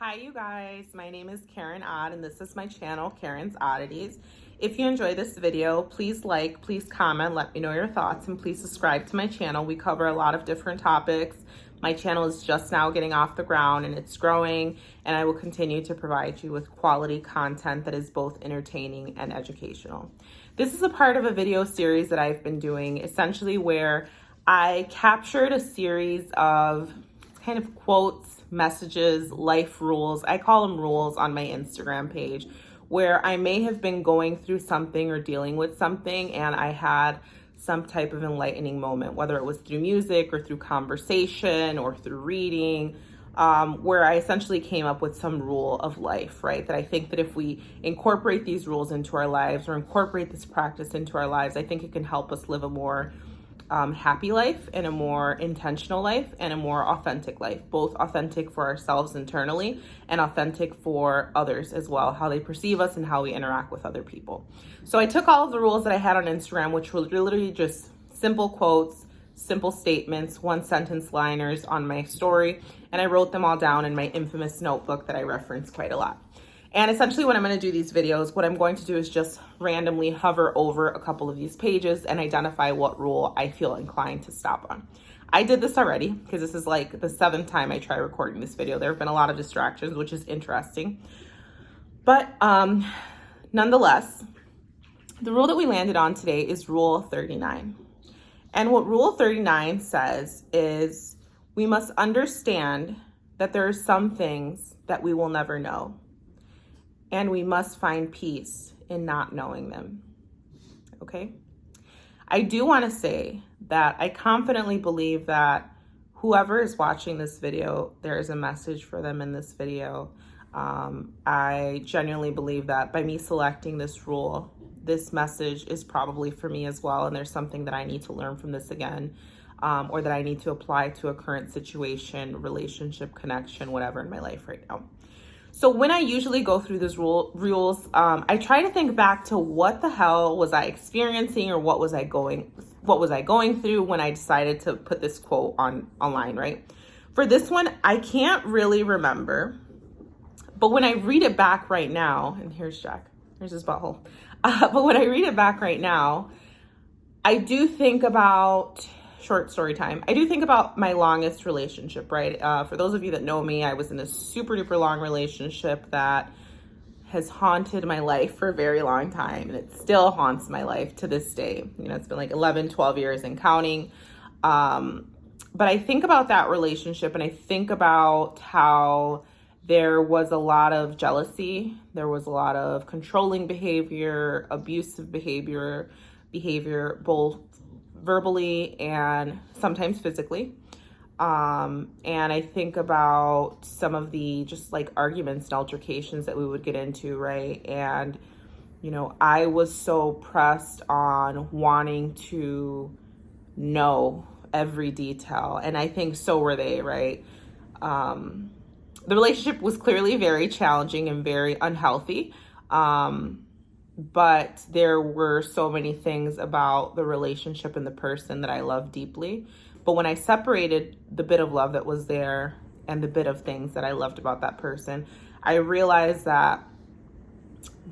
Hi you guys, my name is Karen Odd and this is my channel, Karen's Oddities. If you enjoy this video, please like, please comment, let me know your thoughts, and please subscribe to my channel. We cover a lot of different topics. My channel is just now getting off the ground and it's growing, and I will continue to provide you with quality content that is both entertaining and educational. This is a part of a video series that I've been doing, essentially where I captured a series of kind of quotes, messages, life rules. I call them rules on my Instagram page, where I may have been going through something or dealing with something and I had some type of enlightening moment, whether it was through music or through conversation or through reading, where I essentially came up with some rule of life, right? That I think that if we incorporate these rules into our lives or incorporate this practice into our lives, I think it can help us live a more happy life and a more intentional life and a more authentic life, both authentic for ourselves internally and authentic for others as well, how they perceive us and how we interact with other people. So I took all of the rules that I had on Instagram, which were literally just simple quotes, simple statements, one sentence liners on my story, and I wrote them all down in my infamous notebook that I reference quite a lot. And essentially when I'm going to do these videos, what I'm going to do is just randomly hover over a couple of these pages and identify what rule I feel inclined to stop on. I did this already because this is like the 7th time I try recording this video. There have been a lot of distractions, which is interesting. But nonetheless, the rule that we landed on today is Rule 39. And what Rule 39 says is we must understand that there are some things that we will never know. And we must find peace in not knowing them, okay? I do want to say that I confidently believe that whoever is watching this video, there is a message for them in this video. I genuinely believe that by me selecting this rule, this message is probably for me as well, and there's something that I need to learn from this again, or that I need to apply to a current situation, relationship, connection, whatever in my life right now. So when I usually go through these rules, I try to think back to what the hell was I experiencing, or what was I going through when I decided to put this quote online, right? For this one, I can't really remember, but when I read it back right now, and here's Jack, here's his butthole. But when I read it back right now, I do think about short story time. I do think about my longest relationship, right? For those of you that know me, I was in a super duper long relationship that has haunted my life for a very long time. And it still haunts my life to this day. You know, it's been like 11, 12 years and counting. But I think about that relationship and I think about how there was a lot of jealousy. There was a lot of controlling behavior, abusive behavior, both verbally and sometimes physically. And I think about some of the just like arguments and altercations that we would get into, right? And, you know, I was so pressed on wanting to know every detail. And I think so were they, right? The relationship was clearly very challenging and very unhealthy. But there were so many things about the relationship and the person that I loved deeply. But when I separated the bit of love that was there and the bit of things that I loved about that person, I realized that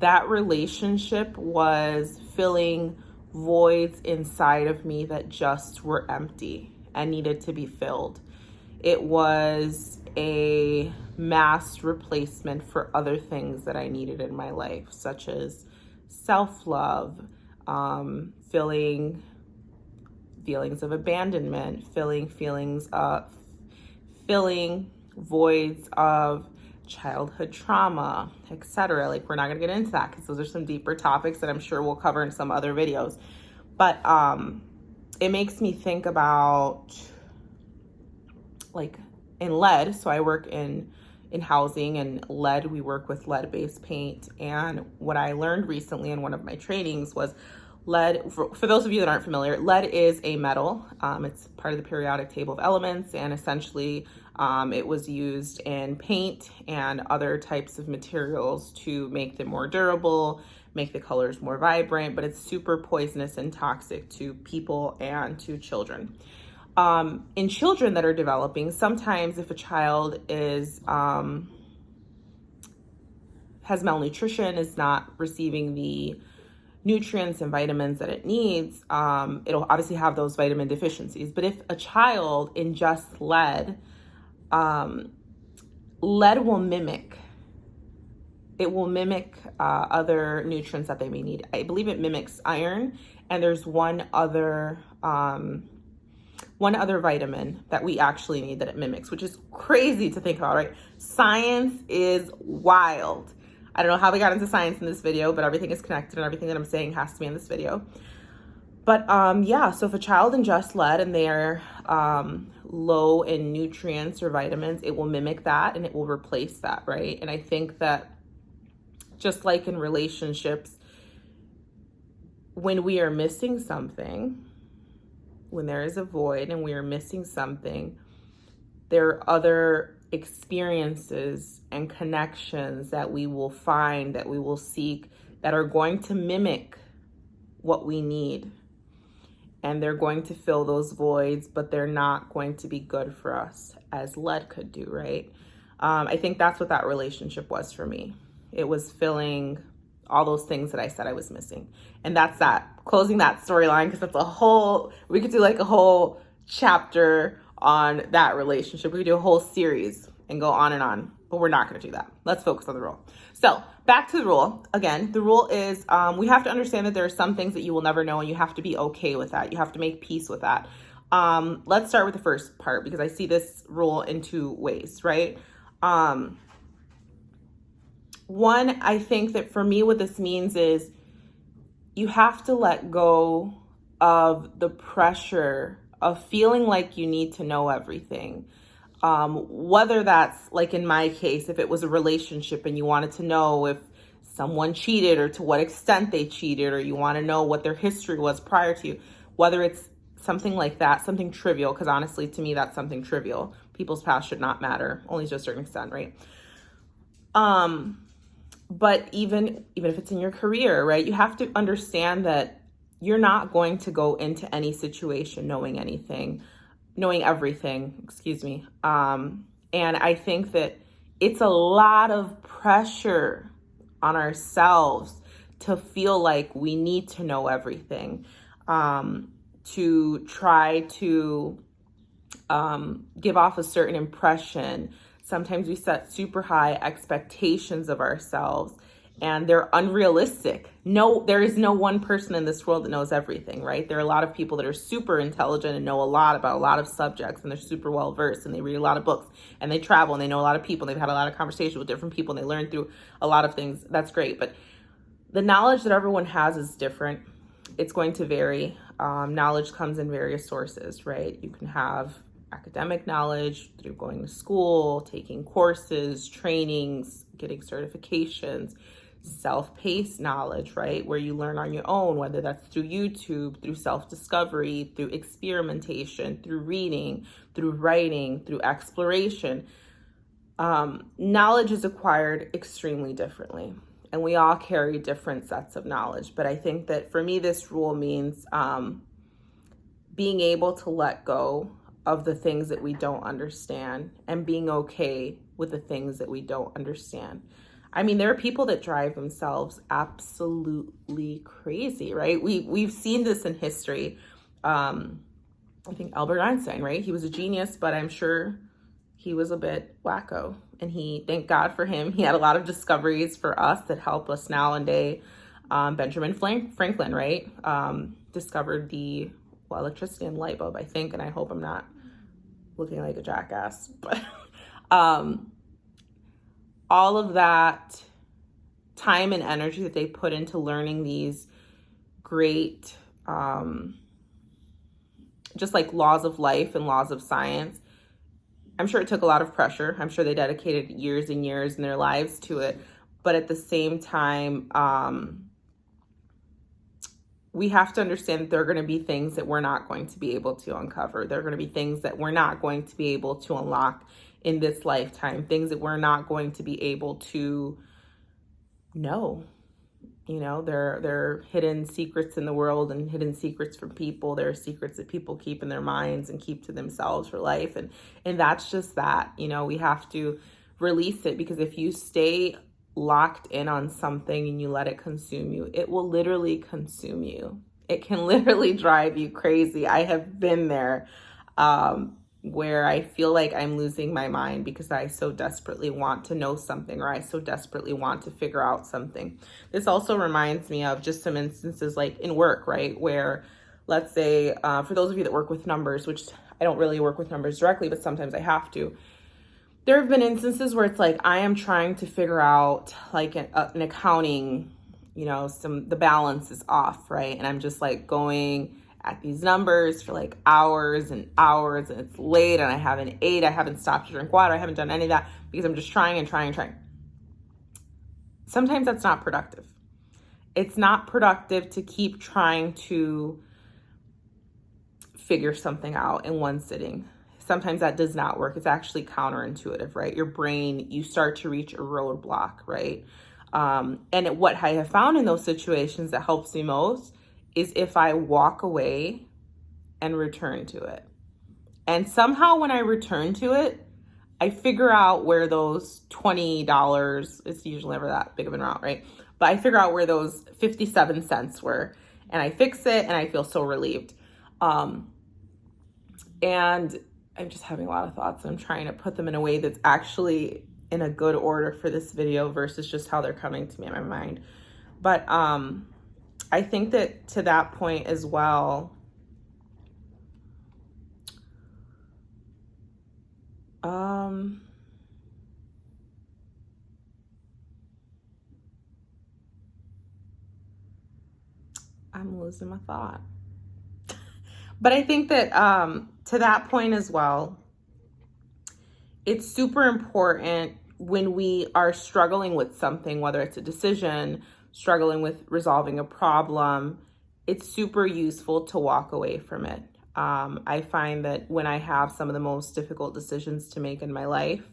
that relationship was filling voids inside of me that just were empty and needed to be filled. It was a mass replacement for other things that I needed in my life, such as self-love, feeling feelings of abandonment, filling voids of childhood trauma, etc. Like, we're not gonna get into that because those are some deeper topics that I'm sure we'll cover in some other videos. But it makes me think about, like, in lead. So I work in housing, and lead, we work with lead-based paint. And what I learned recently in one of my trainings was lead, for those of you that aren't familiar, lead is a metal. It's part of the periodic table of elements, and essentially it was used in paint and other types of materials to make them more durable, make the colors more vibrant, but it's super poisonous and toxic to people and to children. In children that are developing, sometimes if a child is has malnutrition, is not receiving the nutrients and vitamins that it needs, it'll obviously have those vitamin deficiencies. But if a child ingests lead, lead will mimic. It will mimic other nutrients that they may need. I believe it mimics iron, and there's one other vitamin that we actually need that it mimics, which is crazy to think about, right? Science is wild. I don't know how we got into science in this video, but everything is connected, and everything that I'm saying has to be in this video. But yeah, so if a child ingests lead and they're low in nutrients or vitamins, it will mimic that and it will replace that, right? And I think that just like in relationships, when we are missing something, when there is a void and we are missing something, there are other experiences and connections that we will find, that we will seek, that are going to mimic what we need. And they're going to fill those voids, but they're not going to be good for us as lead could do, right? I think that's what that relationship was for me. It was filling all those things that I said I was missing. And that's that, closing that storyline, because that's a whole, we could do like a whole chapter on that relationship. We could do a whole series and go on, but we're not going to do that. Let's focus on the rule. So back to the rule. Again, the rule is we have to understand that there are some things that you will never know, and you have to be okay with that. You have to make peace with that. Let's start with the first part, because I see this rule in two ways, right? One, I think that for me, what this means is you have to let go of the pressure of feeling like you need to know everything. Whether that's, like in my case, if it was a relationship and you wanted to know if someone cheated or to what extent they cheated, or you want to know what their history was prior to you, whether it's something like that, something trivial, because honestly, to me, that's something trivial. People's past should not matter, only to a certain extent, right? But even if it's in your career, right, you have to understand that you're not going to go into any situation knowing everything, excuse me. And I think that it's a lot of pressure on ourselves to feel like we need to know everything, to try to give off a certain impression. Sometimes we set super high expectations of ourselves, and they're unrealistic. No, there is no one person in this world that knows everything, right? There are a lot of people that are super intelligent and know a lot about a lot of subjects, and they're super well versed, and they read a lot of books, and they travel, and they know a lot of people, and they've had a lot of conversations with different people, and they learn through a lot of things. That's great. But the knowledge that everyone has is different. It's going to vary. Knowledge comes in various sources, right? You can have academic knowledge through going to school, taking courses, trainings, getting certifications, self-paced knowledge, right? Where you learn on your own, whether that's through YouTube, through self-discovery, through experimentation, through reading, through writing, through exploration. Knowledge is acquired extremely differently, and we all carry different sets of knowledge. But I think that for me, this rule means being able to let go of the things that we don't understand and being okay with the things that we don't understand. I mean, there are people that drive themselves absolutely crazy, right? We've seen this in history. I think Albert Einstein, right? He was a genius, but I'm sure he was a bit wacko. And thank God for him, he had a lot of discoveries for us that help us nowadays. Benjamin Franklin, right? Discovered the electricity and light bulb, I think, and I hope I'm not looking like a jackass, but all of that time and energy that they put into learning these great, just like laws of life and laws of science, I'm sure it took a lot of pressure. I'm sure they dedicated years and years in their lives to it, but at the same time, we have to understand that there are going to be things that we're not going to be able to uncover. There are going to be things that we're not going to be able to unlock in this lifetime, things that we're not going to be able to know. You know, there are hidden secrets in the world and hidden secrets from people. There are secrets that people keep in their minds and keep to themselves for life. And that's just that, you know, we have to release it, because if you stay locked in on something and you let it consume you, it will literally consume you. It can literally drive you crazy. I have been there, where I feel like I'm losing my mind because I so desperately want to know something, or I so desperately want to figure out something. This also reminds me of just some instances like in work, right? Where, let's say, for those of you that work with numbers, which I don't really work with numbers directly, but sometimes I have to. There have been instances where it's like I am trying to figure out like an accounting, the balance is off, right? And I'm just like going at these numbers for like hours and hours, and it's late and I haven't ate, I haven't stopped to drink water, I haven't done any of that because I'm just trying and trying and trying. Sometimes that's not productive. It's not productive to keep trying to figure something out in one sitting. Sometimes that does not work. It's actually counterintuitive, right? Your brain, you start to reach a roadblock, right? And what I have found in those situations that helps me most is if I walk away and return to it. And somehow when I return to it, I figure out where those $20, it's usually never that big of an amount, right? But I figure out where those 57 cents were, and I fix it and I feel so relieved. And I'm just having a lot of thoughts, and I'm trying to put them in a way that's actually in a good order for this video versus just how they're coming to me in my mind. But I think that to that point as well, I'm losing my thought. But I think that to that point as well, it's super important when we are struggling with something, whether it's a decision, struggling with resolving a problem, it's super useful to walk away from it. I find that when I have some of the most difficult decisions to make in my life,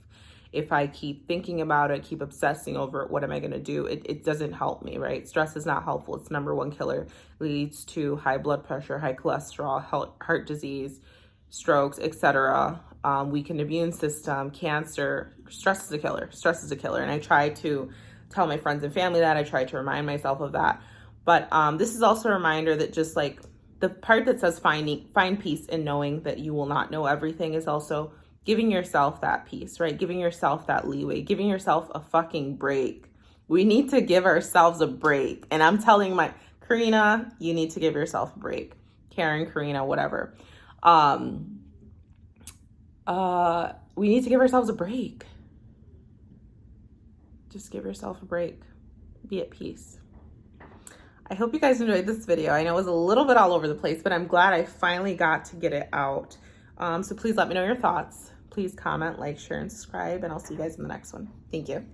if I keep thinking about it, keep obsessing over it, what am I going to do? It doesn't help me, right? Stress is not helpful. It's number one killer. It leads to high blood pressure, high cholesterol, heart disease, strokes, etc. Weakened immune system, cancer. Stress is a killer. Stress is a killer. And I try to tell my friends and family that. I try to remind myself of that. But this is also a reminder that just like the part that says find peace in knowing that you will not know everything is also giving yourself that peace, right? Giving yourself that leeway, giving yourself a fucking break. We need to give ourselves a break. And I'm telling Karina, you need to give yourself a break. Karen, Karina, whatever. We need to give ourselves a break. Just give yourself a break. Be at peace. I hope you guys enjoyed this video. I know it was a little bit all over the place, but I'm glad I finally got to get it out. So please let me know your thoughts. Please comment, like, share, and subscribe, and I'll see you guys in the next one. Thank you.